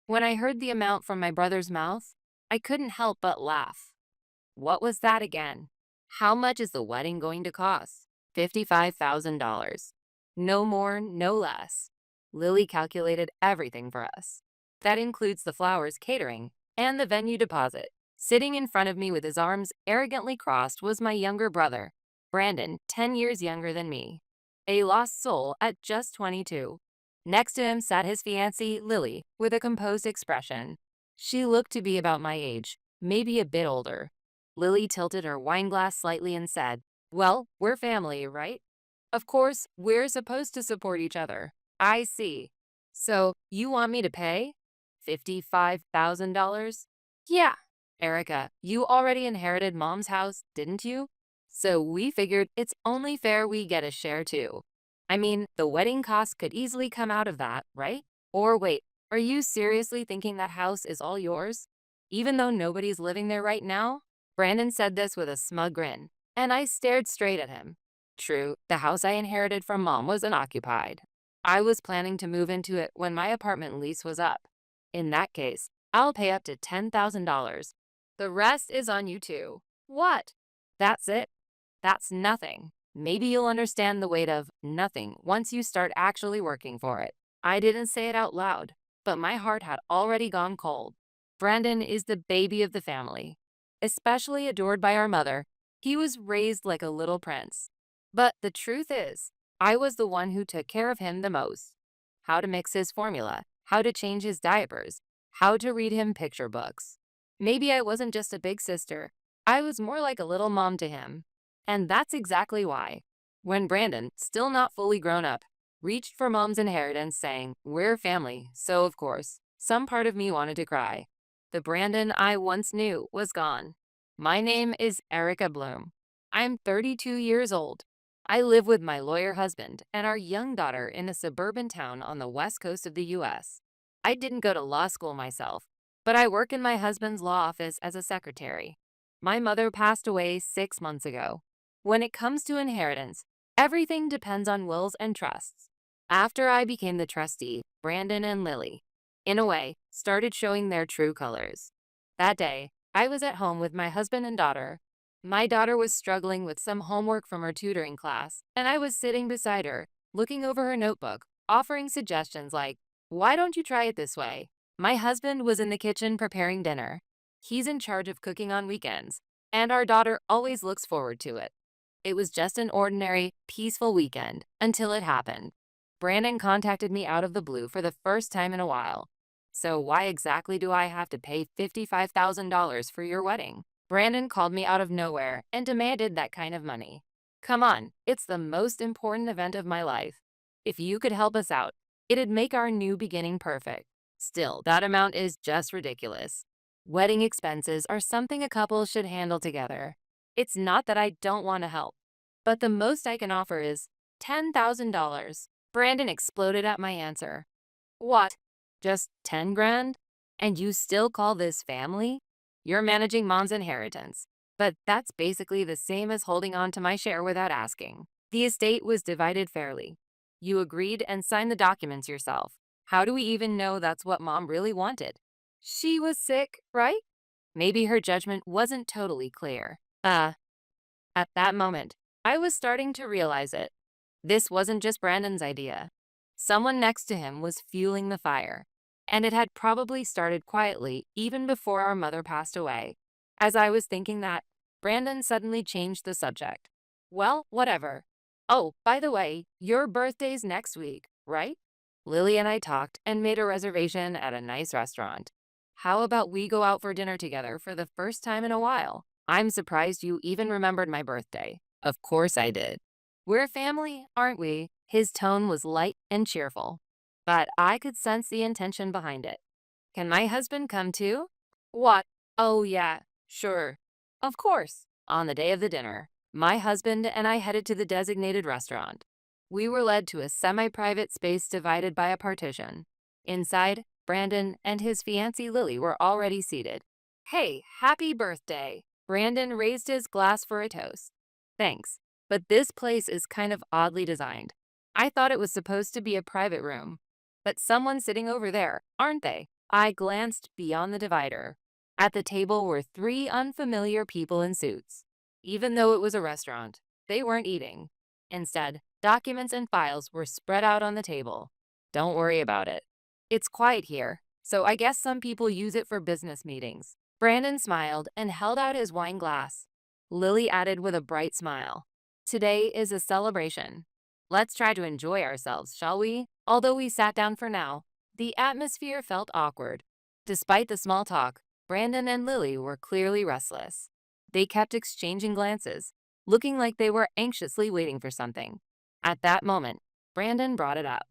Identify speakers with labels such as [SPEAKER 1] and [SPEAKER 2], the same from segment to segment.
[SPEAKER 1] When I heard the amount from my brother's mouth, I couldn't help but laugh. What was that again? How much is the wedding going to cost? $55,000. No more, no less. Lily calculated everything for us. That includes the flowers, catering, and the venue deposit. Sitting in front of me with his arms arrogantly crossed was my younger brother, Brandon, 10 years younger than me. A lost soul at just 22. Next to him sat his fiancée, Lily, with a composed expression. She looked to be about my age, maybe a bit older. Lily tilted her wine glass slightly and said, "Well, we're family, right? Of course, we're supposed to support each other." I see. So, you want me to pay? $55,000? Yeah. Erica, you already inherited mom's house, didn't you? So we figured it's only fair we get a share too. I mean, the wedding costs could easily come out of that, right? Or wait, are you seriously thinking that house is all yours? Even though nobody's living there right now? Brandon said this with a smug grin, and I stared straight at him. True, the house I inherited from mom was unoccupied. I was planning to move into it when my apartment lease was up. In that case, I'll pay up to $10,000. The rest is on you too. What? That's it? That's nothing. Maybe you'll understand the weight of nothing once you start actually working for it. I didn't say it out loud, but my heart had already gone cold. Brandon is the baby of the family. Especially adored by our mother, he was raised like a little prince. But the truth is, I was the one who took care of him the most. How to mix his formula, how to change his diapers, how to read him picture books. Maybe I wasn't just a big sister. I was more like a little mom to him. And that's exactly why. When Brandon, still not fully grown up, reached for mom's inheritance saying, "We're family," so of course, some part of me wanted to cry. The Brandon I once knew was gone. My name is Erica Bloom. I'm 32 years old. I live with my lawyer husband and our young daughter in a suburban town on the west coast of the US. I didn't go to law school myself, but I work in my husband's law office as a secretary. My mother passed away 6 months ago. When it comes to inheritance, everything depends on wills and trusts. After I became the trustee, Brandon and Lily, in a way, started showing their true colors. That day, I was at home with my husband and daughter. My daughter was struggling with some homework from her tutoring class, and I was sitting beside her, looking over her notebook, offering suggestions like, "Why don't you try it this way?" My husband was in the kitchen preparing dinner. He's in charge of cooking on weekends, and our daughter always looks forward to it. It was just an ordinary, peaceful weekend until it happened. Brandon contacted me out of the blue for the first time in a while. "So why exactly do I have to pay $55,000 for your wedding?" Brandon called me out of nowhere and demanded that kind of money. "Come on, it's the most important event of my life. If you could help us out, it'd make our new beginning perfect." Still, that amount is just ridiculous. Wedding expenses are something a couple should handle together. It's not that I don't want to help, but the most I can offer is $10,000. Brandon exploded at my answer. "What? Just 10 grand? And you still call this family? You're managing mom's inheritance. But that's basically the same as holding on to my share without asking. The estate was divided fairly. You agreed and signed the documents yourself. How do we even know that's what mom really wanted? She was sick, right?" Maybe her judgment wasn't totally clear. At that moment, I was starting to realize it. This wasn't just Brandon's idea. Someone next to him was fueling the fire, and it had probably started quietly even before our mother passed away. As I was thinking that, Brandon suddenly changed the subject. "Well, whatever. Oh, by the way, your birthday's next week, right?" Lily and I talked and made a reservation at a nice restaurant. "How about we go out for dinner together for the first time in a while? I'm surprised you even remembered my birthday." Of course I did. "We're family, aren't we?" His tone was light and cheerful, but I could sense the intention behind it. "Can my husband come too?" "What? Oh, yeah, sure. Of course." On the day of the dinner, my husband and I headed to the designated restaurant. We were led to a semi-private space divided by a partition. Inside, Brandon and his fiancée Lily were already seated. "Hey, happy birthday!" Brandon raised his glass for a toast. "Thanks, but this place is kind of oddly designed. I thought it was supposed to be a private room. But someone's sitting over there, aren't they?" I glanced beyond the divider. At the table were three unfamiliar people in suits. Even though it was a restaurant, they weren't eating. Instead, documents and files were spread out on the table. Don't worry about it. It's quiet here, so I guess some people use it for business meetings. Brandon smiled and held out his wine glass. Lily added with a bright smile. Today is a celebration. Let's try to enjoy ourselves, shall we? Although we sat down for now, the atmosphere felt awkward. Despite the small talk, Brandon and Lily were clearly restless. They kept exchanging glances, looking like they were anxiously waiting for something. At that moment, Brandon brought it up.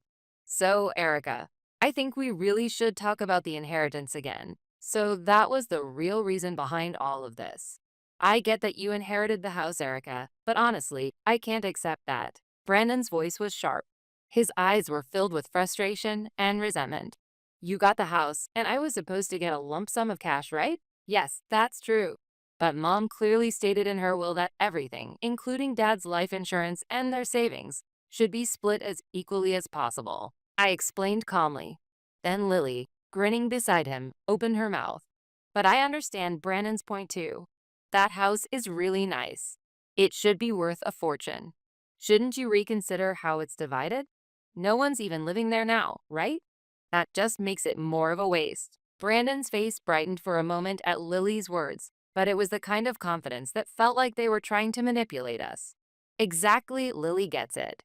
[SPEAKER 1] So, Erica, I think we really should talk about the inheritance again. So that was the real reason behind all of this. I get that you inherited the house, Erica, but honestly, I can't accept that. Brandon's voice was sharp. His eyes were filled with frustration and resentment. You got the house, and I was supposed to get a lump sum of cash, right? Yes, that's true. But Mom clearly stated in her will that everything, including Dad's life insurance and their savings, should be split as equally as possible. I explained calmly. Then Lily, grinning beside him, opened her mouth. But I understand Brandon's point too. That house is really nice. It should be worth a fortune. Shouldn't you reconsider how it's divided? No one's even living there now, right? That just makes it more of a waste. Brandon's face brightened for a moment at Lily's words, but it was the kind of confidence that felt like they were trying to manipulate us. Exactly, Lily gets it.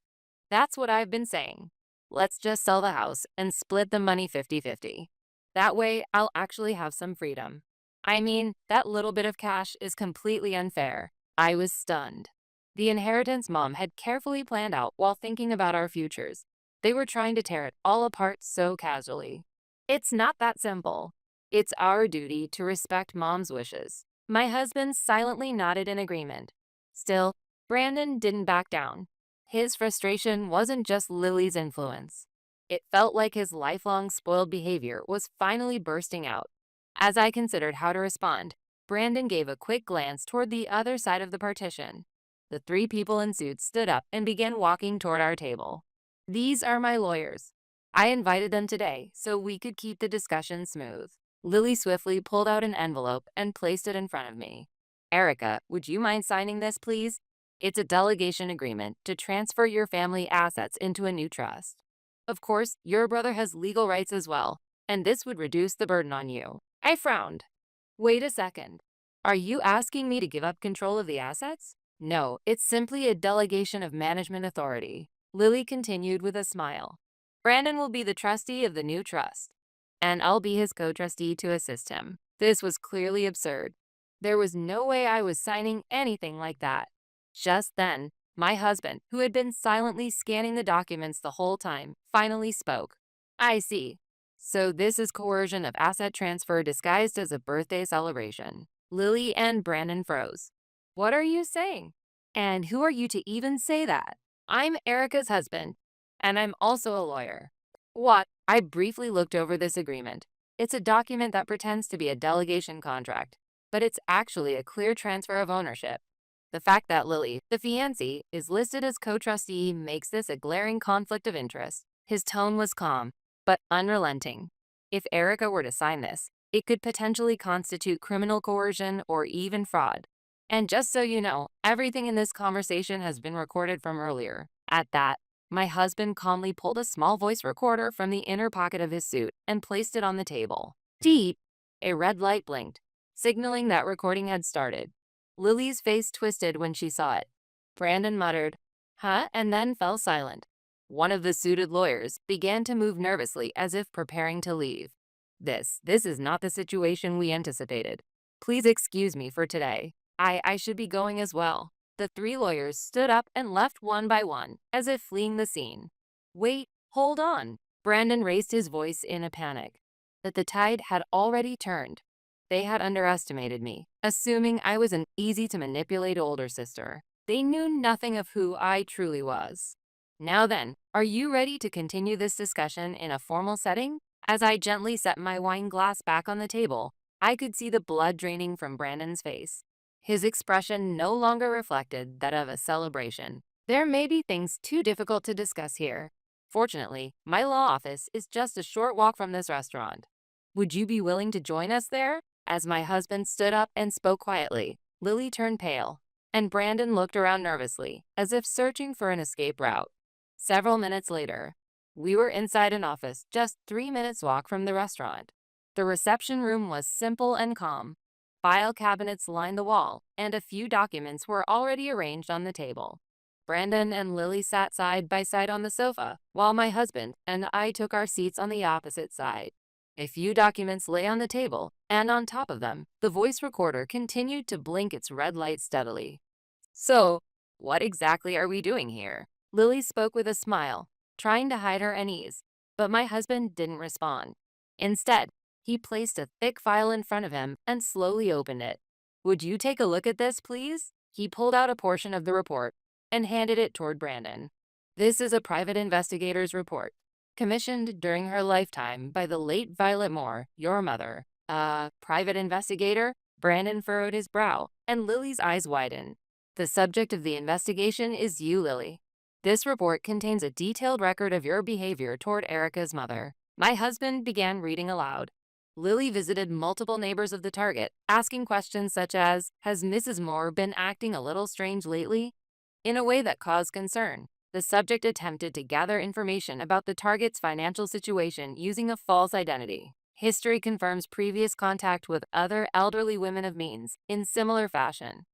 [SPEAKER 1] That's what I've been saying. Let's just sell the house and split the money 50-50. That way, I'll actually have some freedom. I mean, that little bit of cash is completely unfair. I was stunned. The inheritance Mom had carefully planned out while thinking about our futures. They were trying to tear it all apart so casually. It's not that simple. It's our duty to respect Mom's wishes. My husband silently nodded in agreement. Still, Brandon didn't back down. His frustration wasn't just Lily's influence. It felt like his lifelong spoiled behavior was finally bursting out. As I considered how to respond, Brandon gave a quick glance toward the other side of the partition. The three people in suits stood up and began walking toward our table. These are my lawyers. I invited them today so we could keep the discussion smooth. Lily swiftly pulled out an envelope and placed it in front of me. Erica, would you mind signing this, please? It's a delegation agreement to transfer your family assets into a new trust. Of course, your brother has legal rights as well, and this would reduce the burden on you. I frowned. Wait a second. Are you asking me to give up control of the assets? No, it's simply a delegation of management authority. Lily continued with a smile. Brandon will be the trustee of the new trust, and I'll be his co-trustee to assist him. This was clearly absurd. There was no way I was signing anything like that. Just then, my husband, who had been silently scanning the documents the whole time, finally spoke. I see. So this is coercion of asset transfer disguised as a birthday celebration. Lily and Brandon froze. What are you saying? And who are you to even say that? I'm Erica's husband, and I'm also a lawyer. What? I briefly looked over this agreement. It's a document that pretends to be a delegation contract, but it's actually a clear transfer of ownership. The fact that Lily, the fiancée, is listed as co-trustee makes this a glaring conflict of interest. His tone was calm, but unrelenting. If Erica were to sign this, it could potentially constitute criminal coercion or even fraud. And just so you know, everything in this conversation has been recorded from earlier. At that, my husband calmly pulled a small voice recorder from the inner pocket of his suit and placed it on the table. Deep, a red light blinked, signaling that recording had started. Lily's face twisted when she saw it. Brandon muttered, "Huh?" and then fell silent. One of the suited lawyers began to move nervously as if preparing to leave. This is not the situation we anticipated. Please excuse me for today. I should be going as well. The three lawyers stood up and left one by one, as if fleeing the scene. Wait, hold on. Brandon raised his voice in a panic. That the tide had already turned. They had underestimated me, assuming I was an easy-to-manipulate older sister. They knew nothing of who I truly was. Now then, are you ready to continue this discussion in a formal setting? As I gently set my wine glass back on the table, I could see the blood draining from Brandon's face. His expression no longer reflected that of a celebration. There may be things too difficult to discuss here. Fortunately, my law office is just a short walk from this restaurant. Would you be willing to join us there? As my husband stood up and spoke quietly, Lily turned pale, and Brandon looked around nervously, as if searching for an escape route. Several minutes later, we were inside an office just 3 minutes walk from the restaurant. The reception room was simple and calm. File cabinets lined the wall, and a few documents were already arranged on the table. Brandon and Lily sat side by side on the sofa, while my husband and I took our seats on the opposite side. A few documents lay on the table, and on top of them, the voice recorder continued to blink its red light steadily. So, what exactly are we doing here? Lily spoke with a smile, trying to hide her unease, but my husband didn't respond. Instead, he placed a thick file in front of him and slowly opened it. Would you take a look at this, please? He pulled out a portion of the report and handed it toward Brandon. This is a private investigator's report, commissioned during her lifetime by the late Violet Moore, your mother. Private investigator? Brandon furrowed his brow, and Lily's eyes widened. The subject of the investigation is you, Lily. This report contains a detailed record of your behavior toward Erica's mother. My husband began reading aloud. Lily visited multiple neighbors of the target, asking questions such as, has Mrs. Moore been acting a little strange lately? In a way that caused concern. The subject attempted to gather information about the target's financial situation using a false identity. History confirms previous contact with other elderly women of means in similar fashion.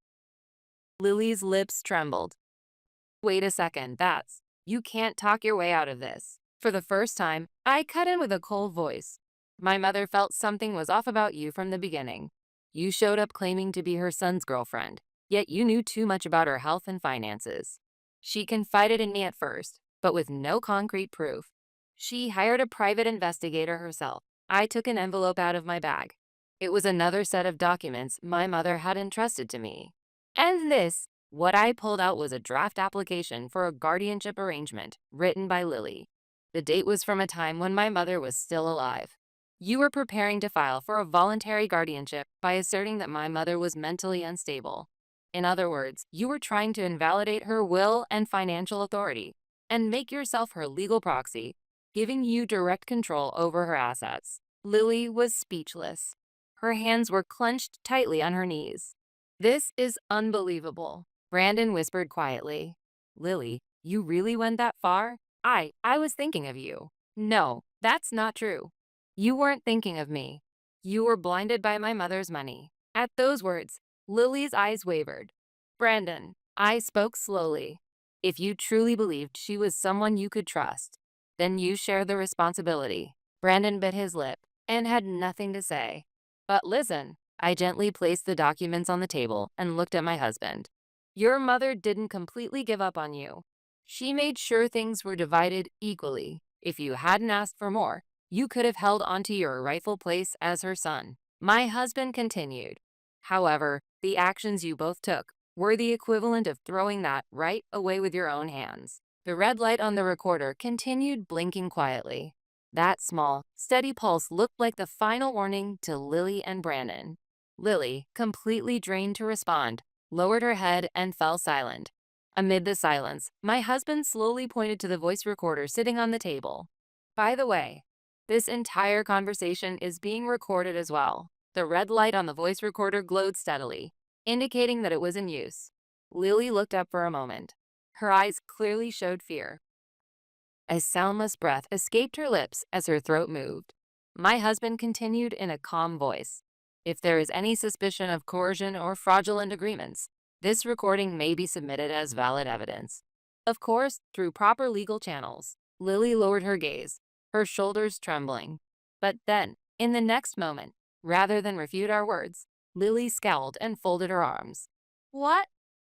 [SPEAKER 1] Lily's lips trembled. Wait a second, you can't talk your way out of this. For the first time, I cut in with a cold voice. My mother felt something was off about you from the beginning. You showed up claiming to be her son's girlfriend, yet you knew too much about her health and finances. She confided in me at first, but with no concrete proof. She hired a private investigator herself. I took an envelope out of my bag. It was another set of documents my mother had entrusted to me. And what I pulled out was a draft application for a guardianship arrangement written by Lily. The date was from a time when my mother was still alive. You were preparing to file for a voluntary guardianship by asserting that my mother was mentally unstable. In other words, you were trying to invalidate her will and financial authority and make yourself her legal proxy, giving you direct control over her assets. Lily was speechless. Her hands were clenched tightly on her knees. This is unbelievable, Brandon whispered quietly. Lily, you really went that far? I was thinking of you. No, that's not true. You weren't thinking of me. You were blinded by my mother's money. At those words, Lily's eyes wavered. Brandon, I spoke slowly. If you truly believed she was someone you could trust, then you share the responsibility. Brandon bit his lip and had nothing to say. But listen, I gently placed the documents on the table and looked at my husband. Your mother didn't completely give up on you. She made sure things were divided equally. If you hadn't asked for more, you could have held onto your rightful place as her son. My husband continued. However, the actions you both took were the equivalent of throwing that right away with your own hands. The red light on the recorder continued blinking quietly. That small, steady pulse looked like the final warning to Lily and Brandon. Lily, completely drained to respond, lowered her head and fell silent. Amid the silence, my husband slowly pointed to the voice recorder sitting on the table. By the way, this entire conversation is being recorded as well. The red light on the voice recorder glowed steadily, indicating that it was in use. Lily looked up for a moment. Her eyes clearly showed fear. A soundless breath escaped her lips as her throat moved. My husband continued in a calm voice. If there is any suspicion of coercion or fraudulent agreements, this recording may be submitted as valid evidence. Of course, through proper legal channels. Lily lowered her gaze, her shoulders trembling. But then, in the next moment, rather than refute our words, Lily scowled and folded her arms. What?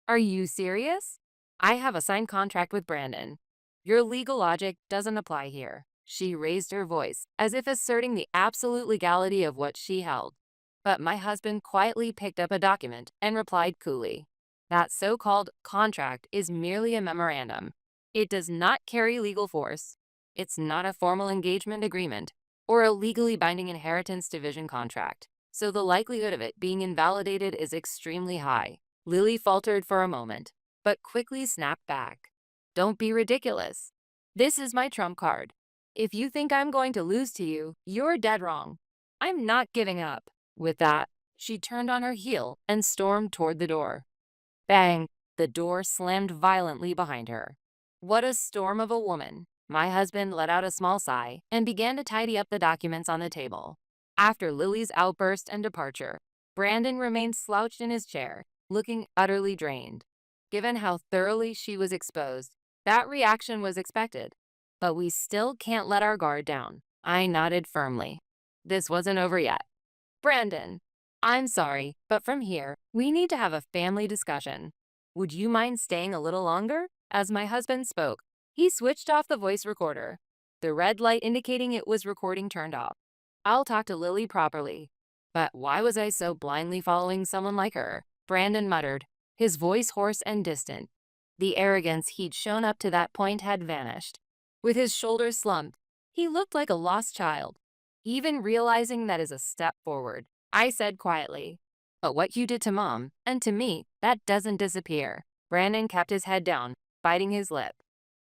[SPEAKER 1] Are you serious? I have a signed contract with Brandon. Your legal logic doesn't apply here. She raised her voice, as if asserting the absolute legality of what she held. But my husband quietly picked up a document and replied coolly. That so-called contract is merely a memorandum. It does not carry legal force. It's not a formal engagement agreement or a legally binding inheritance division contract, so the likelihood of it being invalidated is extremely high. Lily faltered for a moment, but quickly snapped back. Don't be ridiculous. This is my trump card. If you think I'm going to lose to you, you're dead wrong. I'm not giving up. With that, she turned on her heel and stormed toward the door. Bang! The door slammed violently behind her. What a storm of a woman! My husband let out a small sigh and began to tidy up the documents on the table. After Lily's outburst and departure, Brandon remained slouched in his chair, looking utterly drained. Given how thoroughly she was exposed, that reaction was expected. But we still can't let our guard down. I nodded firmly. This wasn't over yet. Brandon, I'm sorry, but from here, we need to have a family discussion. Would you mind staying a little longer? As my husband spoke, he switched off the voice recorder. The red light indicating it was recording turned off. I'll talk to Lily properly. But why was I so blindly following someone like her? Brandon muttered, his voice hoarse and distant. The arrogance he'd shown up to that point had vanished. With his shoulders slumped, he looked like a lost child. Even realizing that is a step forward, I said quietly, "But what you did to Mom, and to me, that doesn't disappear." Brandon kept his head down, biting his lip.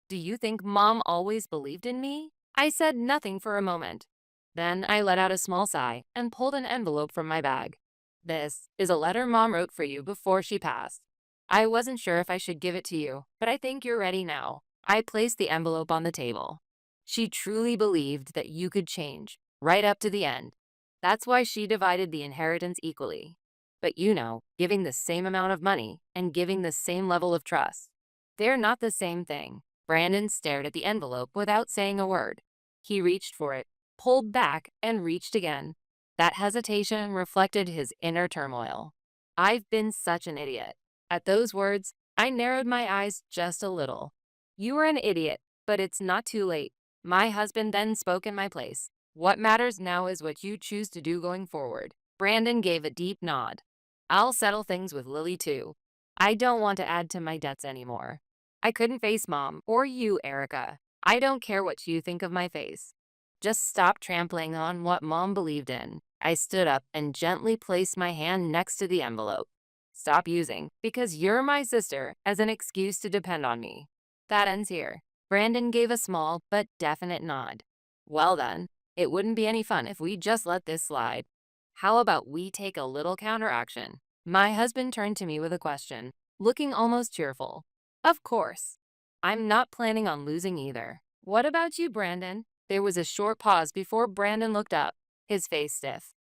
[SPEAKER 1] "Do you think Mom always believed in me?" I said nothing for a moment. Then I let out a small sigh and pulled an envelope from my bag. "This is a letter Mom wrote for you before she passed. I wasn't sure if I should give it to you, but I think you're ready now." I placed the envelope on the table. She truly believed that you could change, right up to the end. That's why she divided the inheritance equally. But giving the same amount of money and giving the same level of trust, they're not the same thing. Brandon stared at the envelope without saying a word. He reached for it, pulled back, and reached again. That hesitation reflected his inner turmoil. I've been such an idiot. At those words, I narrowed my eyes just a little. You were an idiot, but it's not too late. My husband then spoke in my place. What matters now is what you choose to do going forward. Brandon gave a deep nod. I'll settle things with Lily too. I don't want to add to my debts anymore. I couldn't face Mom or you, Erica. I don't care what you think of my face. Just stop trampling on what Mom believed in. I stood up and gently placed my hand next to the envelope. Stop using, because you're my sister, as an excuse to depend on me. That ends here. Brandon gave a small but definite nod. Well then, it wouldn't be any fun if we just let this slide. How about we take a little counteraction? My husband turned to me with a question, looking almost cheerful. Of course. I'm not planning on losing either. What about you, Brandon? There was a short pause before Brandon looked up, his face stiff.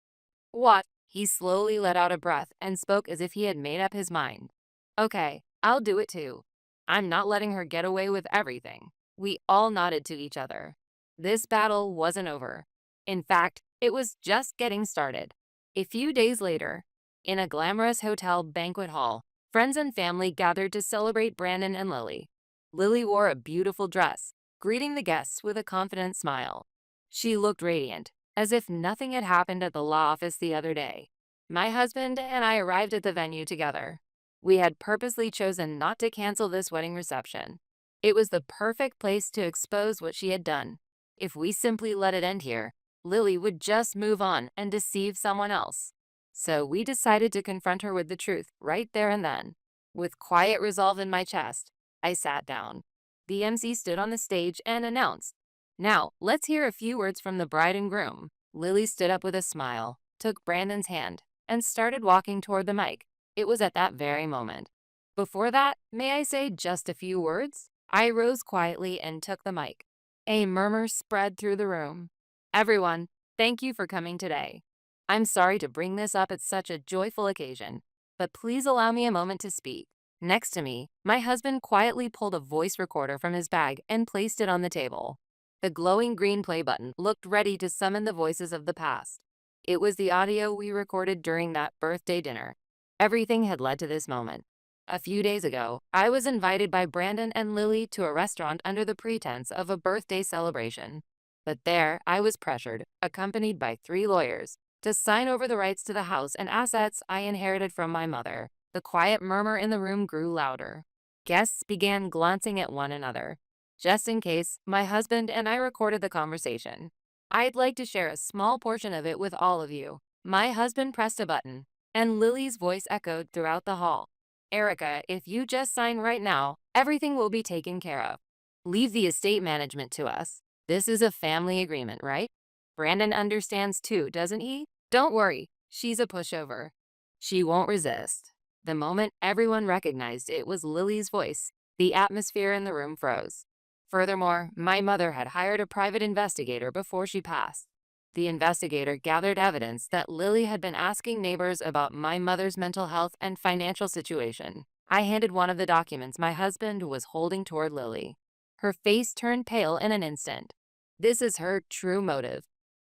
[SPEAKER 1] What? He slowly let out a breath and spoke as if he had made up his mind. Okay, I'll do it too. I'm not letting her get away with everything. We all nodded to each other. This battle wasn't over. In fact, it was just getting started. A few days later, in a glamorous hotel banquet hall, friends and family gathered to celebrate Brandon and Lily. Lily wore a beautiful dress, greeting the guests with a confident smile. She looked radiant, as if nothing had happened at the law office the other day. My husband and I arrived at the venue together. We had purposely chosen not to cancel this wedding reception. It was the perfect place to expose what she had done. If we simply let it end here, Lily would just move on and deceive someone else. So we decided to confront her with the truth right there and then. With quiet resolve in my chest, I sat down. The MC stood on the stage and announced, "Now, let's hear a few words from the bride and groom." Lily stood up with a smile, took Brandon's hand, and started walking toward the mic. It was at that very moment. Before that, may I say just a few words? I rose quietly and took the mic. A murmur spread through the room. Everyone, thank you for coming today. I'm sorry to bring this up at such a joyful occasion, but please allow me a moment to speak. Next to me, my husband quietly pulled a voice recorder from his bag and placed it on the table. The glowing green play button looked ready to summon the voices of the past. It was the audio we recorded during that birthday dinner. Everything had led to this moment. A few days ago, I was invited by Brandon and Lily to a restaurant under the pretense of a birthday celebration. But there, I was pressured, accompanied by 3 lawyers, to sign over the rights to the house and assets I inherited from my mother. The quiet murmur in the room grew louder. Guests began glancing at one another. Just in case, my husband and I recorded the conversation. I'd like to share a small portion of it with all of you. My husband pressed a button, and Lily's voice echoed throughout the hall. Erica, if you just sign right now, everything will be taken care of. Leave the estate management to us. This is a family agreement, right? Brandon understands too, doesn't he? Don't worry, she's a pushover. She won't resist. The moment everyone recognized it was Lily's voice, the atmosphere in the room froze. Furthermore, my mother had hired a private investigator before she passed. The investigator gathered evidence that Lily had been asking neighbors about my mother's mental health and financial situation. I handed one of the documents my husband was holding toward Lily. Her face turned pale in an instant. This is her true motive.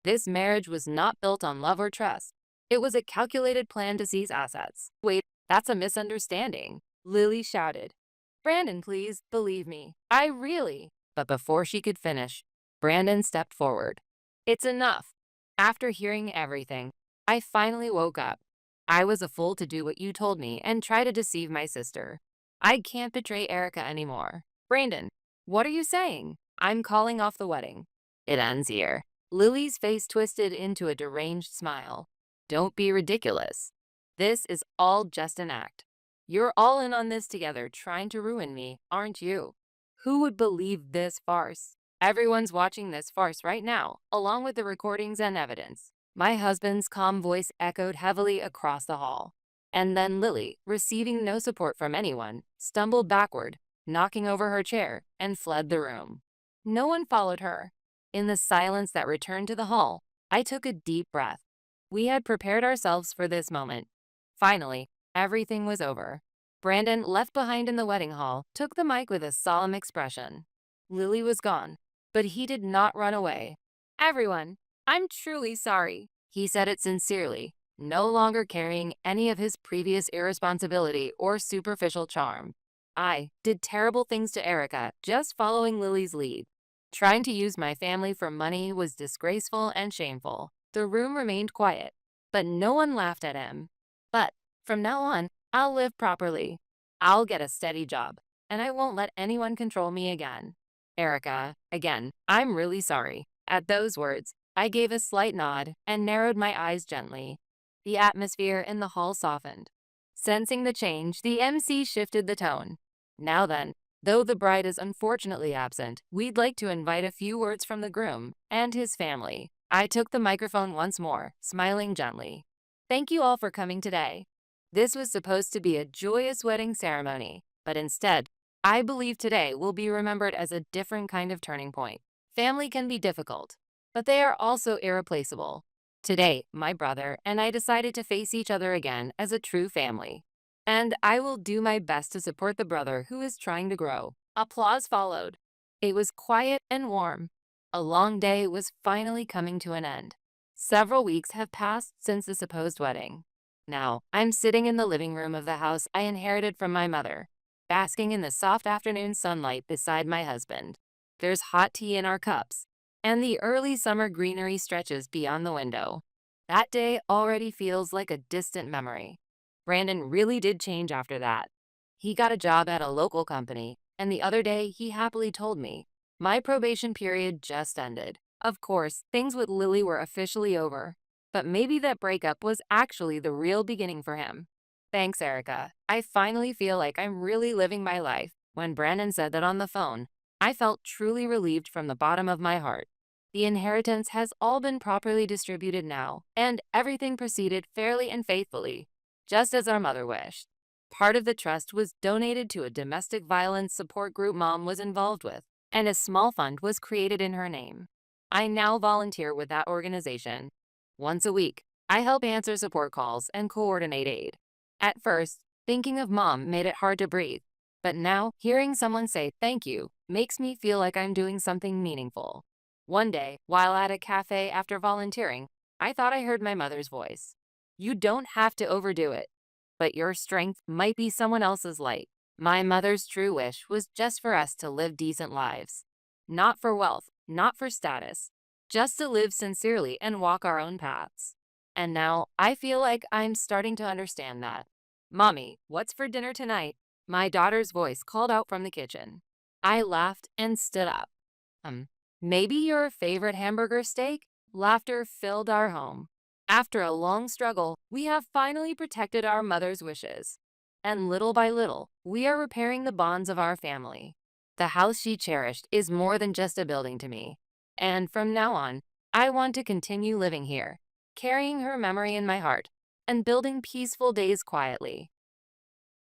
[SPEAKER 1] This marriage was not built on love or trust. It was a calculated plan to seize assets. Wait, that's a misunderstanding, Lily shouted. Brandon, please, believe me. I really. But before she could finish, Brandon stepped forward. It's enough. After hearing everything, I finally woke up. I was a fool to do what you told me and try to deceive my sister. I can't betray Erica anymore. Brandon, what are you saying? I'm calling off the wedding. It ends here. Lily's face twisted into a deranged smile. Don't be ridiculous. This is all just an act. You're all in on this together, trying to ruin me, aren't you? Who would believe this farce? Everyone's watching this farce right now, along with the recordings and evidence. My husband's calm voice echoed heavily across the hall. And then Lily, receiving no support from anyone, stumbled backward, knocking over her chair, and fled the room. No one followed her. In the silence that returned to the hall, I took a deep breath. We had prepared ourselves for this moment. Finally, everything was over. Brandon, left behind in the wedding hall, took the mic with a solemn expression. Lily was gone, but he did not run away. Everyone, I'm truly sorry. He said it sincerely, no longer carrying any of his previous irresponsibility or superficial charm. I did terrible things to Erica, just following Lily's lead. Trying to use my family for money was disgraceful and shameful. The room remained quiet, but no one laughed at him. But from now on, I'll live properly. I'll get a steady job, and I won't let anyone control me again. Erica, again, I'm really sorry. At those words, I gave a slight nod and narrowed my eyes gently. The atmosphere in the hall softened. Sensing the change, the MC shifted the tone. Now then, though the bride is unfortunately absent, we'd like to invite a few words from the groom and his family. I took the microphone once more, smiling gently. Thank you all for coming today. This was supposed to be a joyous wedding ceremony, but instead, I believe today will be remembered as a different kind of turning point. Family can be difficult, but they are also irreplaceable. Today, my brother and I decided to face each other again as a true family. And I will do my best to support the brother who is trying to grow. Applause followed. It was quiet and warm. A long day was finally coming to an end. Several weeks have passed since the supposed wedding. Now, I'm sitting in the living room of the house I inherited from my mother, basking in the soft afternoon sunlight beside my husband. There's hot tea in our cups, and the early summer greenery stretches beyond the window. That day already feels like a distant memory. Brandon really did change after that. He got a job at a local company, and the other day he happily told me, my probation period just ended. Of course, things with Lily were officially over, but maybe that breakup was actually the real beginning for him. Thanks, Erica. I finally feel like I'm really living my life. When Brandon said that on the phone, I felt truly relieved from the bottom of my heart. The inheritance has all been properly distributed now, and everything proceeded fairly and faithfully, just as our mother wished. Part of the trust was donated to a domestic violence support group Mom was involved with, and a small fund was created in her name. I now volunteer with that organization. Once a week, I help answer support calls and coordinate aid. At first, thinking of Mom made it hard to breathe, but now hearing someone say thank you makes me feel like I'm doing something meaningful. One day, while at a cafe after volunteering, I thought I heard my mother's voice. You don't have to overdo it, but your strength might be someone else's light. My mother's true wish was just for us to live decent lives. Not for wealth, not for status, just to live sincerely and walk our own paths. And now I feel like I'm starting to understand that. Mommy, what's for dinner tonight? My daughter's voice called out from the kitchen. I laughed and stood up. Maybe your favorite hamburger steak? Laughter filled our home. After a long struggle, we have finally protected our mother's wishes. And little by little, we are repairing the bonds of our family. The house she cherished is more than just a building to me. And from now on, I want to continue living here, carrying her memory in my heart, and building peaceful days quietly.